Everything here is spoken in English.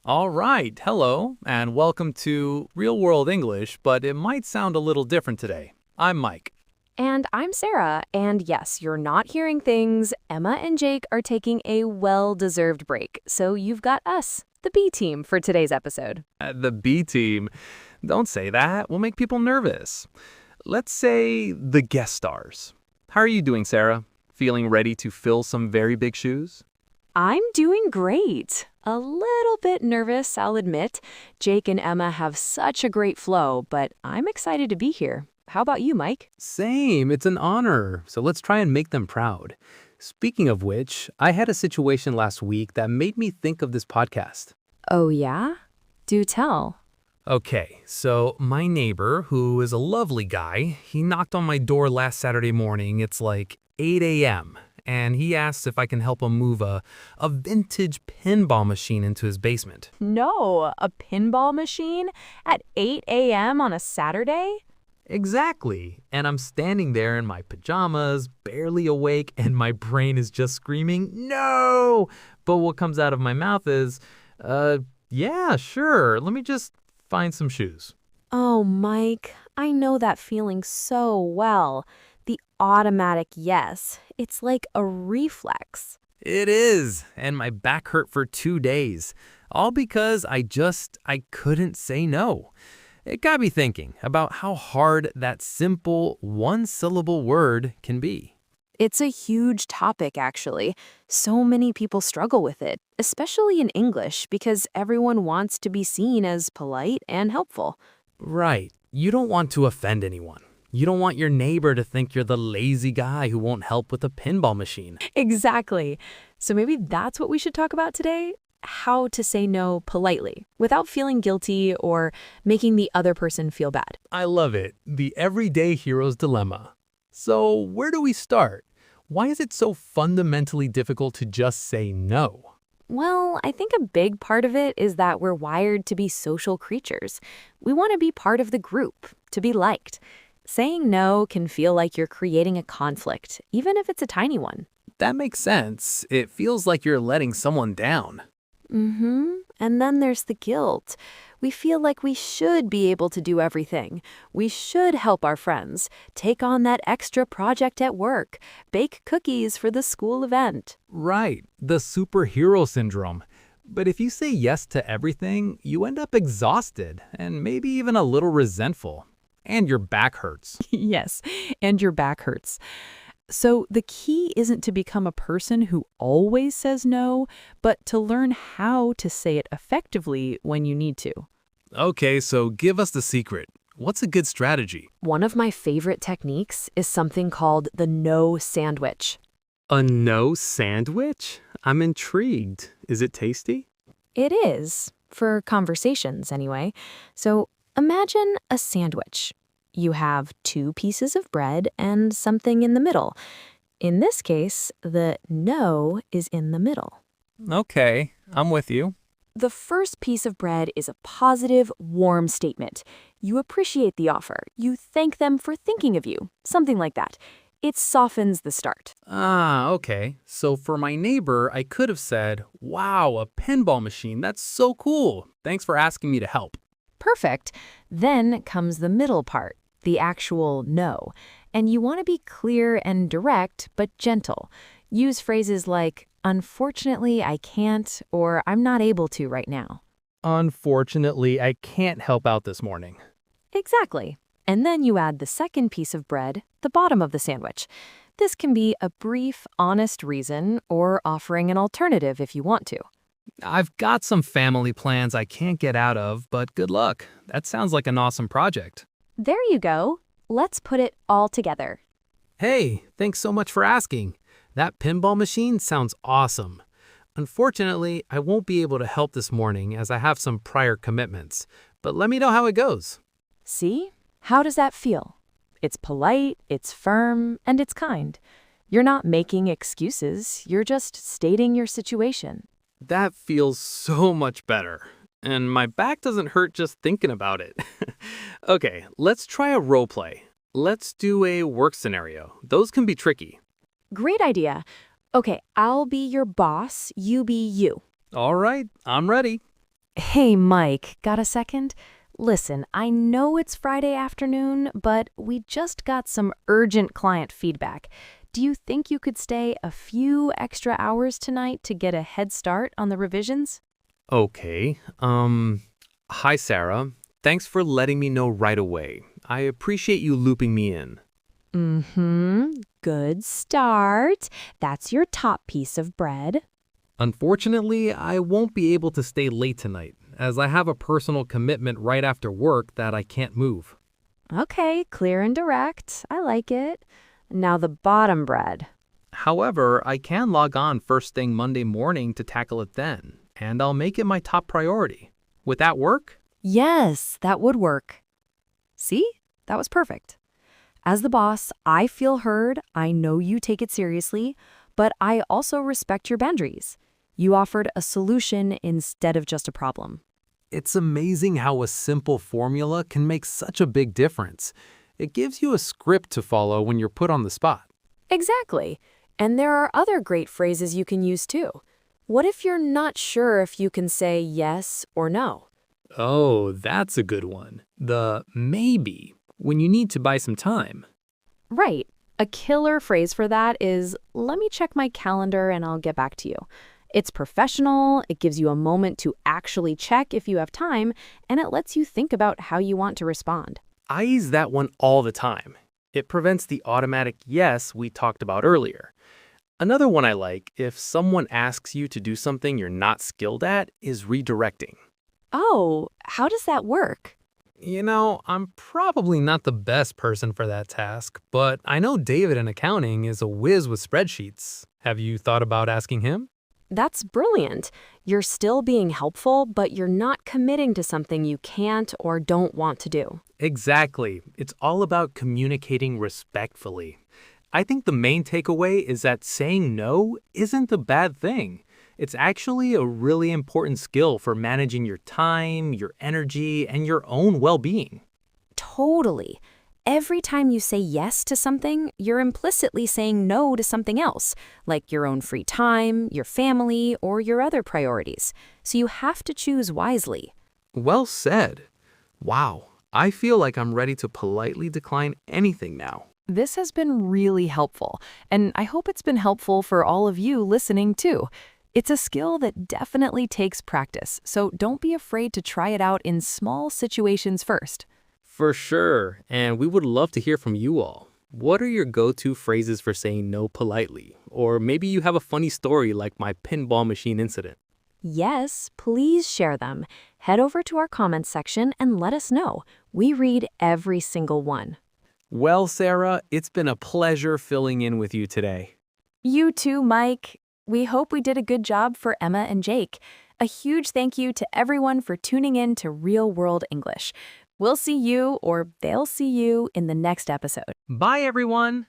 All right, hello, and welcome to Real World English, but it might sound a little different today. I'm Mike. And I'm Sarah, and yes, you're not hearing things. Emma and Jake are taking a well-deserved break, so you've got us, the B team, for today's episode. The B team. Don't say that, we'll make people nervous. Let's say the guest stars. How are you doing, Sarah? Feeling ready to fill some very big shoes? I'm doing great. A little bit nervous, I'll admit. Jake and Emma have such a great flow, but I'm excited to be here. How about you, Mike? Same, it's an honor, so let's try and make them proud. Speaking of which, I had a situation last week that made me think of this podcast. Oh, yeah? Do tell. Okay, so my neighbor, who is a lovely guy, he knocked on my door last Saturday morning. It's like 8 a.m., and he asked if I can help him move a vintage pinball machine into his basement. No, a pinball machine at 8 a.m. on a Saturday? Exactly, and I'm standing there in my pajamas, barely awake, and my brain is just screaming, no! But what comes out of my mouth is, yeah, sure, let me just find some shoes. Oh, Mike, I know that feeling so well. The automatic yes. It's like a reflex. It is, and my back hurt for 2 days, all because I couldn't say no. It got me thinking about how hard that simple one-syllable word can be. It's a huge topic, actually. So many people struggle with it, especially in English, because everyone wants to be seen as polite and helpful. Right, you don't want to offend anyone. You don't want your neighbor to think you're the lazy guy who won't help with a pinball machine. Exactly. So maybe that's what we should talk about today? How to say no politely without feeling guilty or making the other person feel bad. I love it, the everyday hero's dilemma. So where do we start? Why is it so fundamentally difficult to just say no? Well, I think a big part of it is that we're wired to be social creatures. We want to be part of the group, to be liked. Saying no can feel like you're creating a conflict, even if it's a tiny one. That makes sense. It feels like you're letting someone down. And then there's the guilt. We feel like we should be able to do everything. We should help our friends, take on that extra project at work, bake cookies for the school event. Right, the superhero syndrome. But if you say yes to everything, you end up exhausted and maybe even a little resentful. And your back hurts. Yes, and your back hurts. So the key isn't to become a person who always says no, but to learn how to say it effectively when you need to. Okay, so give us the secret. What's a good strategy? One of my favorite techniques is something called the no sandwich. A no sandwich? I'm intrigued. Is it tasty? It is, for conversations anyway. So imagine a sandwich. You have 2 pieces of bread and something in the middle. In this case, the no is in the middle. Okay, I'm with you. The first piece of bread is a positive, warm statement. You appreciate the offer. You thank them for thinking of you. Something like that. It softens the start. Ah, okay. So for my neighbor, I could have said, wow, a pinball machine. That's so cool. Thanks for asking me to help. Perfect. Then comes the middle part, the actual no. And you want to be clear and direct, but gentle. Use phrases like, unfortunately, I can't, or I'm not able to right now. Unfortunately, I can't help out this morning. Exactly. And then you add the second piece of bread, the bottom of the sandwich. This can be a brief, honest reason or offering an alternative if you want to. I've got some family plans I can't get out of, but good luck. That sounds like an awesome project. There you go. Let's put it all together. Hey, thanks so much for asking. That pinball machine sounds awesome. Unfortunately, I won't be able to help this morning as I have some prior commitments, but let me know how it goes. See? How does that feel? It's polite, it's firm, and it's kind. You're not making excuses, you're just stating your situation. That feels so much better. And my back doesn't hurt just thinking about it. Okay, let's try a role play. Let's do a work scenario. Those can be tricky. Great idea. Okay, I'll be your boss, you be you. All right, I'm ready. Hey, Mike, got a second? Listen, I know it's Friday afternoon, but we just got some urgent client feedback. Do you think you could stay a few extra hours tonight to get a head start on the revisions? Okay. Hi, Sarah. Thanks for letting me know right away. I appreciate you looping me in. Good start. That's your top piece of bread. Unfortunately, I won't be able to stay late tonight, as I have a personal commitment right after work that I can't move. Okay, clear and direct. I like it. Now the bottom bread. However, I can log on first thing Monday morning to tackle it then, and I'll make it my top priority. Would that work? Yes, that would work. See? That was perfect. As the boss, I feel heard, I know you take it seriously, but I also respect your boundaries. You offered a solution instead of just a problem. It's amazing how a simple formula can make such a big difference. It gives you a script to follow when you're put on the spot. Exactly. And there are other great phrases you can use too. What if you're not sure if you can say yes or no? Oh, that's a good one. The maybe, when you need to buy some time. Right. A killer phrase for that is, let me check my calendar and I'll get back to you. It's professional, it gives you a moment to actually check if you have time, and it lets you think about how you want to respond. I use that one all the time. It prevents the automatic yes we talked about earlier. Another one I like, if someone asks you to do something you're not skilled at, is redirecting. Oh, how does that work? I'm probably not the best person for that task, but I know David in accounting is a whiz with spreadsheets. Have you thought about asking him? That's brilliant. You're still being helpful, but you're not committing to something you can't or don't want to do. Exactly. It's all about communicating respectfully. I think the main takeaway is that saying no isn't a bad thing. It's actually a really important skill for managing your time, your energy, and your own well-being. Totally. Every time you say yes to something, you're implicitly saying no to something else, like your own free time, your family, or your other priorities. So you have to choose wisely. Well said. Wow, I feel like I'm ready to politely decline anything now. This has been really helpful, and I hope it's been helpful for all of you listening too. It's a skill that definitely takes practice, so don't be afraid to try it out in small situations first. For sure, and we would love to hear from you all. What are your go-to phrases for saying no politely? Or maybe you have a funny story like my pinball machine incident. Yes, please share them. Head over to our comments section and let us know. We read every single one. Well, Sarah, it's been a pleasure filling in with you today. You too, Mike. We hope we did a good job for Emma and Jake. A huge thank you to everyone for tuning in to Real World English. We'll see you, or they'll see you, in the next episode. Bye, everyone.